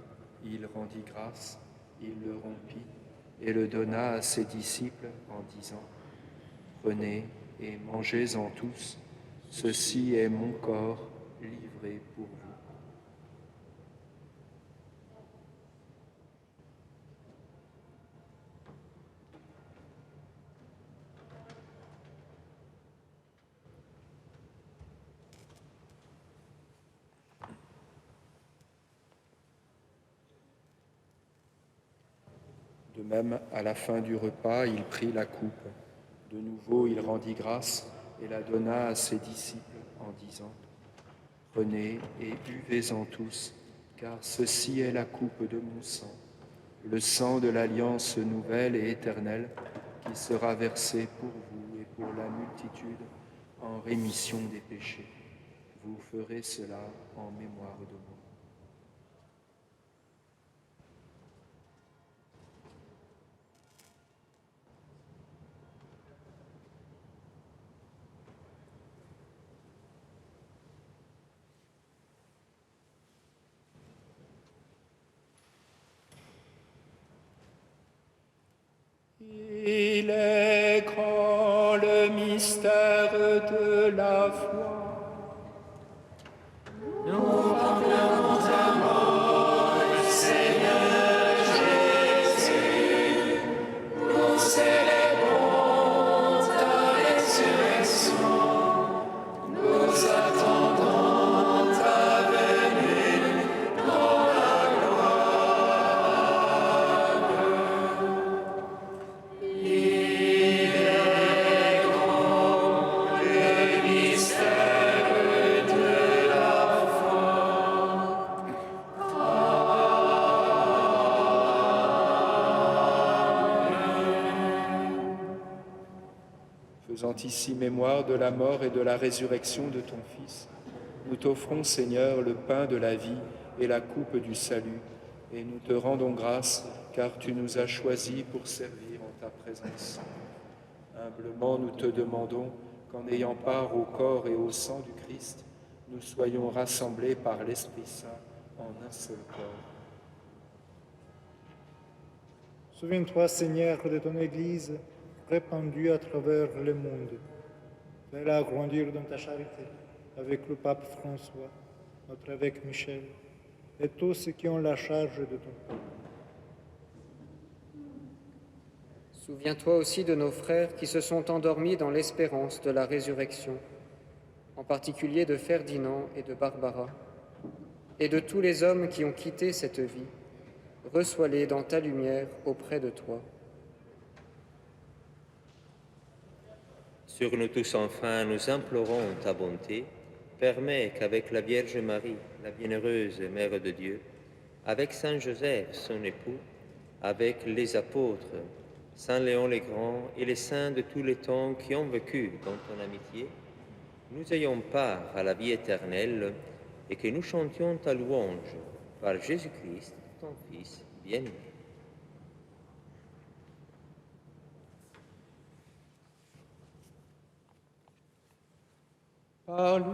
il rendit grâce, il le rompit et le donna à ses disciples en disant : « Prenez et mangez-en tous, ceci est mon corps livré pour vous. » De même, à la fin du repas, il prit la coupe. De nouveau, il rendit grâce et la donna à ses disciples en disant : « Prenez et buvez-en tous, car ceci est la coupe de mon sang, le sang de l'alliance nouvelle et éternelle qui sera versé pour vous et pour la multitude en rémission des péchés. Vous ferez cela en mémoire de moi. » Il est grand le mystère de la foi. Faisant ici mémoire de la mort et de la résurrection de ton Fils, nous t'offrons, Seigneur, le pain de la vie et la coupe du salut, et nous te rendons grâce, car tu nous as choisis pour servir en ta présence. Humblement, nous te demandons qu'en ayant part au corps et au sang du Christ, nous soyons rassemblés par l'Esprit Saint en un seul corps. Souviens-toi, Seigneur, de ton Église répandue à travers le monde. Fais-la grandir dans ta charité, avec le pape François, notre évêque Michel, et tous ceux qui ont la charge de ton peuple. Souviens-toi aussi de nos frères qui se sont endormis dans l'espérance de la résurrection, en particulier de Ferdinand et de Barbara, et de tous les hommes qui ont quitté cette vie. Reçois-les dans ta lumière auprès de toi. Sur nous tous enfin, nous implorons ta bonté. Permets qu'avec la Vierge Marie, la bienheureuse Mère de Dieu, avec Saint Joseph, son époux, avec les apôtres, Saint Léon le Grand et les saints de tous les temps qui ont vécu dans ton amitié, nous ayons part à la vie éternelle et que nous chantions ta louange par Jésus-Christ, ton Fils bien-aimé. Par lui,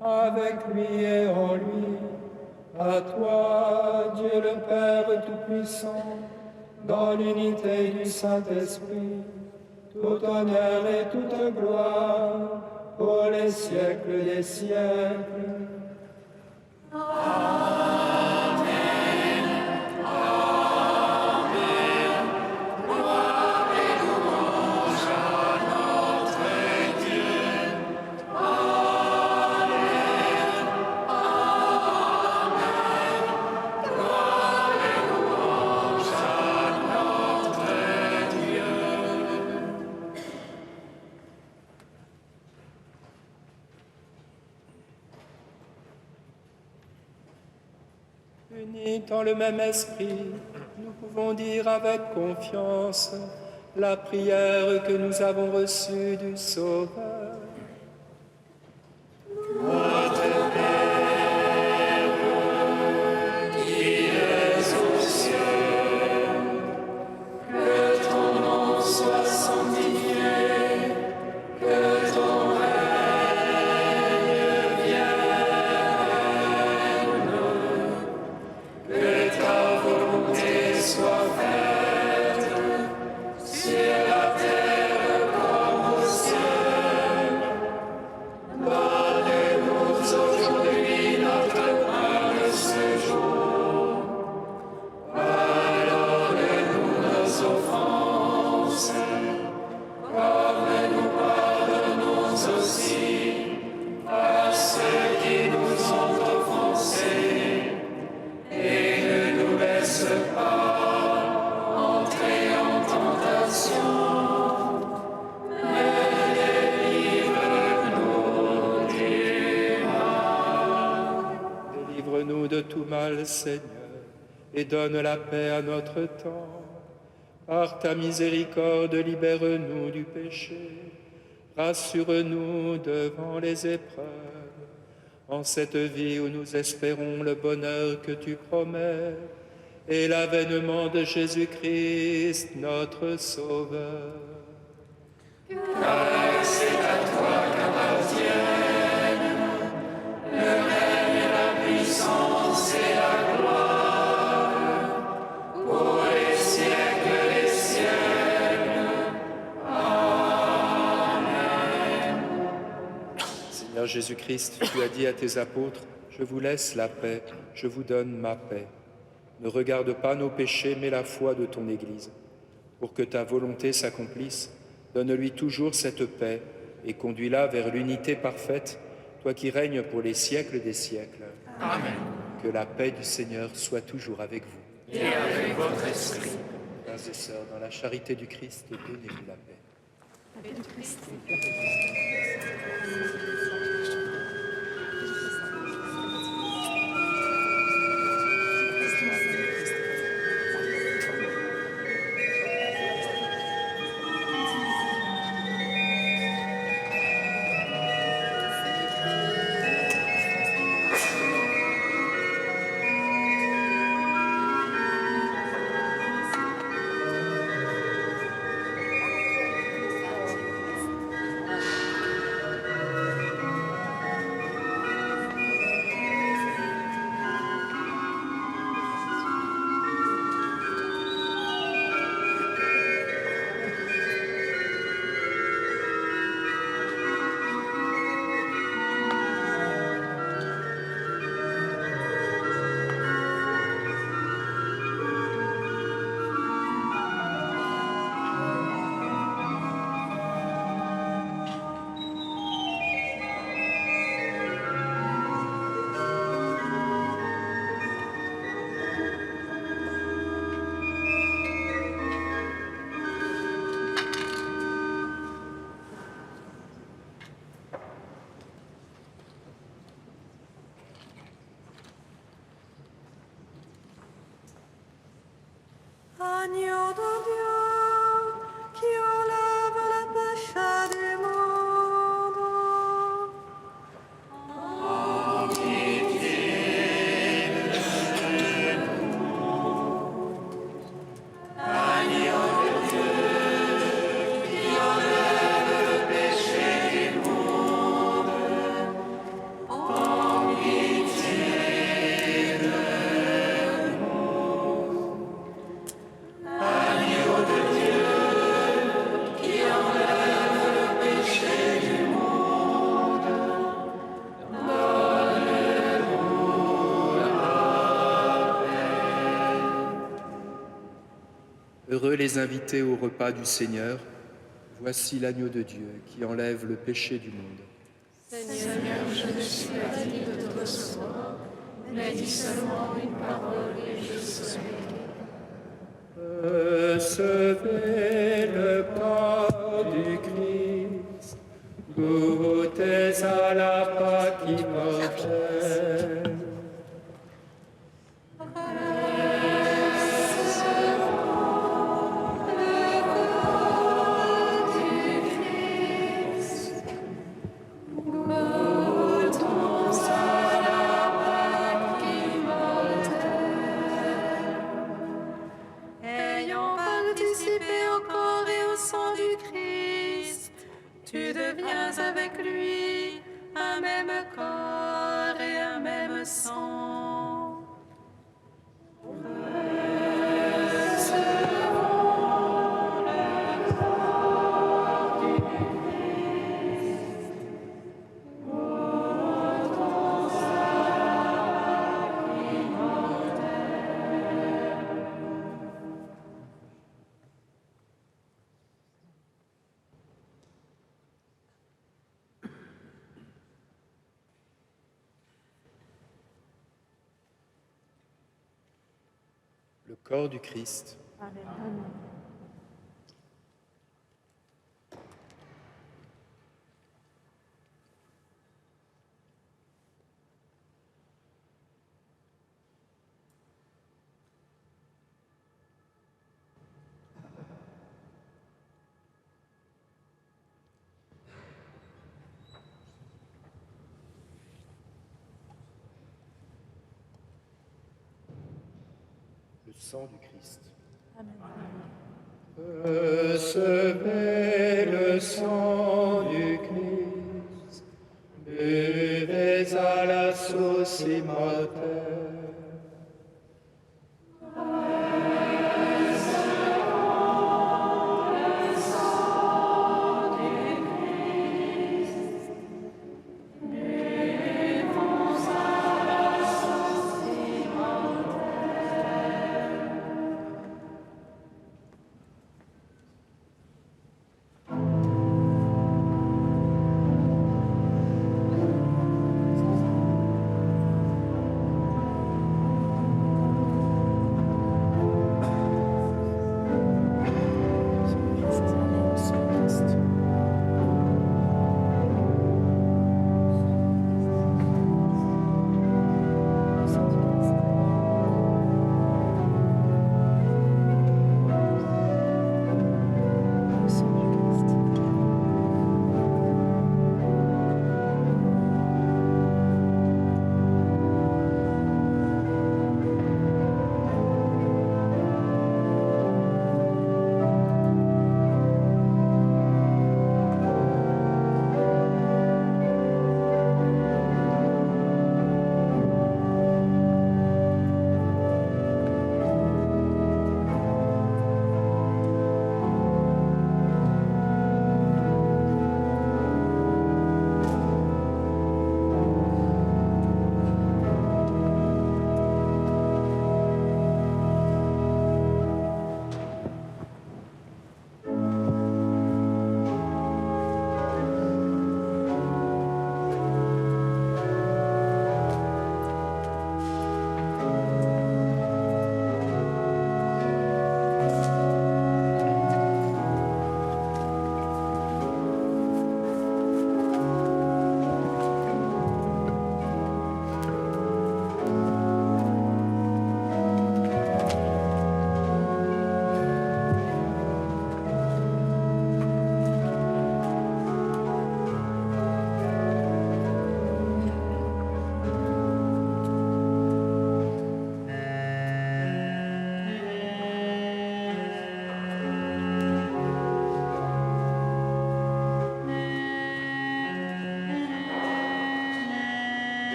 avec lui et en lui, à toi, Dieu le Père Tout-Puissant, dans l'unité du Saint-Esprit, tout honneur et toute gloire, pour les siècles des siècles. Unis dans le même esprit, nous pouvons dire avec confiance la prière que nous avons reçue du Sauveur. Délivre-nous de tout mal, Seigneur, et donne la paix à notre temps. Par ta miséricorde, libère-nous du péché. Rassure-nous devant les épreuves. En cette vie où nous espérons le bonheur que tu promets et l'avènement de Jésus-Christ, notre Sauveur. Car c'est à toi qu'appartiennent le règne, la puissance et la gloire pour les siècles des siècles. Amen. Seigneur Jésus-Christ, tu as dit à tes apôtres, « Je vous laisse la paix, je vous donne ma paix. Ne regarde pas nos péchés, mais la foi de ton Église. Pour que ta volonté s'accomplisse, donne-lui toujours cette paix et conduis-la vers l'unité parfaite, toi qui règnes pour les siècles des siècles. Amen. Que la paix du Seigneur soit toujours avec vous. Et avec votre esprit. Frères et sœurs, dans la charité du Christ, donnez-vous la paix. Heureux les invités au repas du Seigneur. Voici l'agneau de Dieu qui enlève le péché du monde. Seigneur, je ne suis pas digne de te recevoir, mais dis seulement une parole et je serai. Recevez le corps du Christ, goûtez à la Pâque immortelle. Ayant participé au corps et au sang du Christ, tu deviens avec lui un même corps et un même sang. Le corps du Christ. Le sang du Christ. Recevez le sang du Christ, buvez à la source immortelle.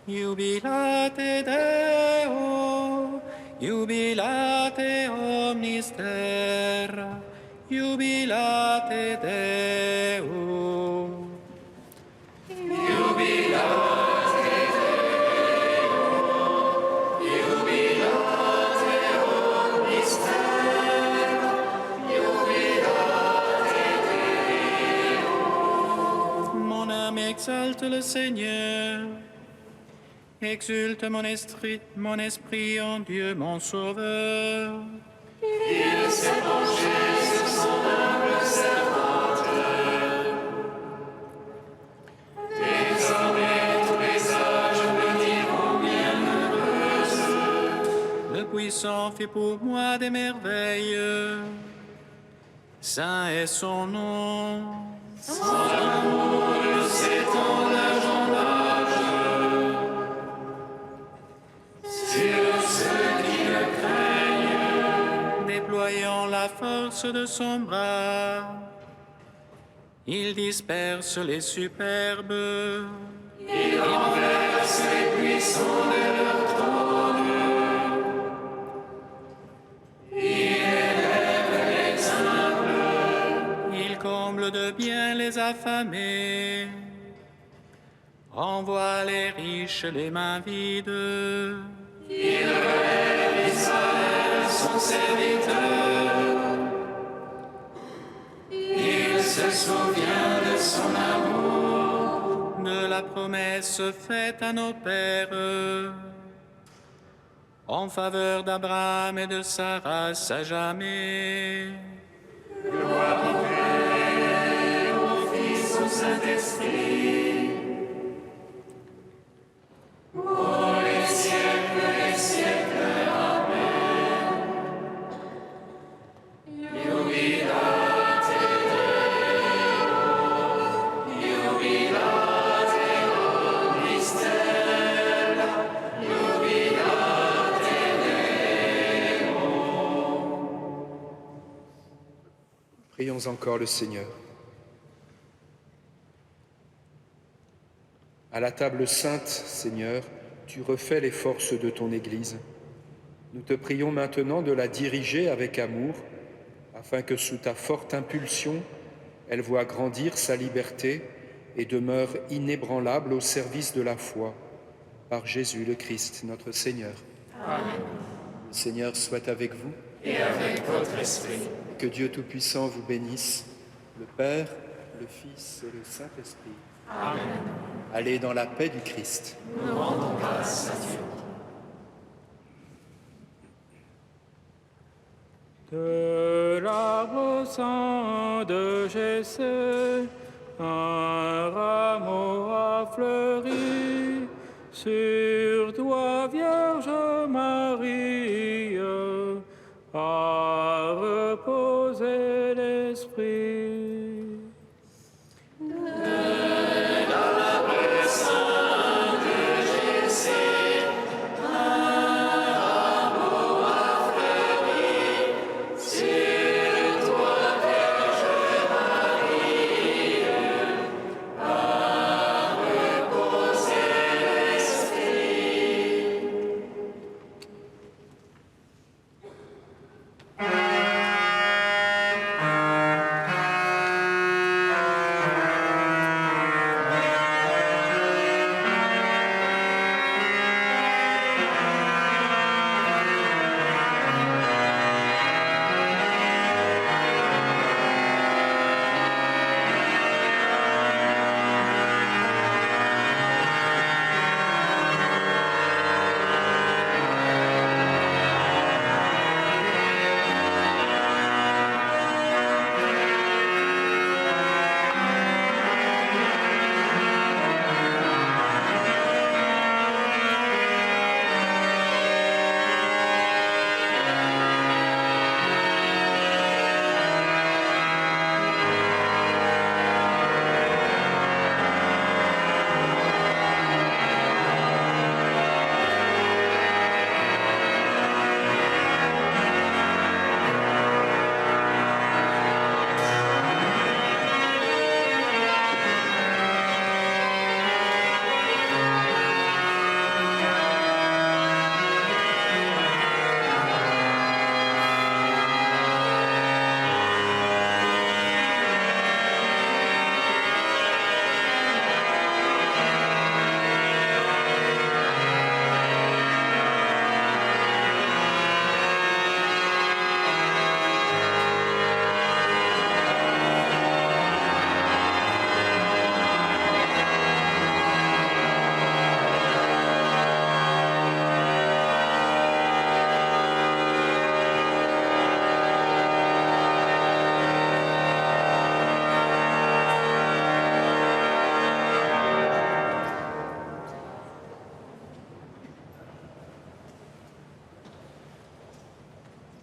Jubilate Deo, jubilate omnis terra, jubilate Deo. Mon âme exalte le Seigneur. Exulte mon esprit en Dieu, mon Sauveur. Il s'est penché sur son humble serviteur. Désormais, tous les âges me diront bienheureuse. Le Puissant fait pour moi des merveilles. Saint est son nom. Son amour s'étend d'âge en âge. Sur ceux qui le craignent, Déployant la force de son bras, il disperse les superbes. il renverse les puissants de leur trône. Il élève les humbles. Il comble de bien les affamés, renvoie les riches les mains vides. Il relève Israël, son serviteur. Il se souvient de son amour, De la promesse faite à nos pères, en faveur d'Abraham et de sa race à jamais. au Fils, au Saint-Esprit. Pour les siècles des siècles. Amen. Jubilate Deo, jubilate omnis terra, jubilate Deo. Prions encore le Seigneur. À la table sainte, Seigneur, tu refais les forces de ton Église. Nous te prions maintenant de la diriger avec amour, afin que sous ta forte impulsion, elle voie grandir sa liberté et demeure inébranlable au service de la foi. Par Jésus le Christ, notre Seigneur. Amen. Le Seigneur soit avec vous. Et avec votre esprit. Que Dieu Tout-Puissant vous bénisse, le Père, le Fils et le Saint-Esprit. Amen. Allez dans la paix du Christ. Nous rendons grâce à Dieu. De l'arbre saint de Jessé, un rameau a fleuri sur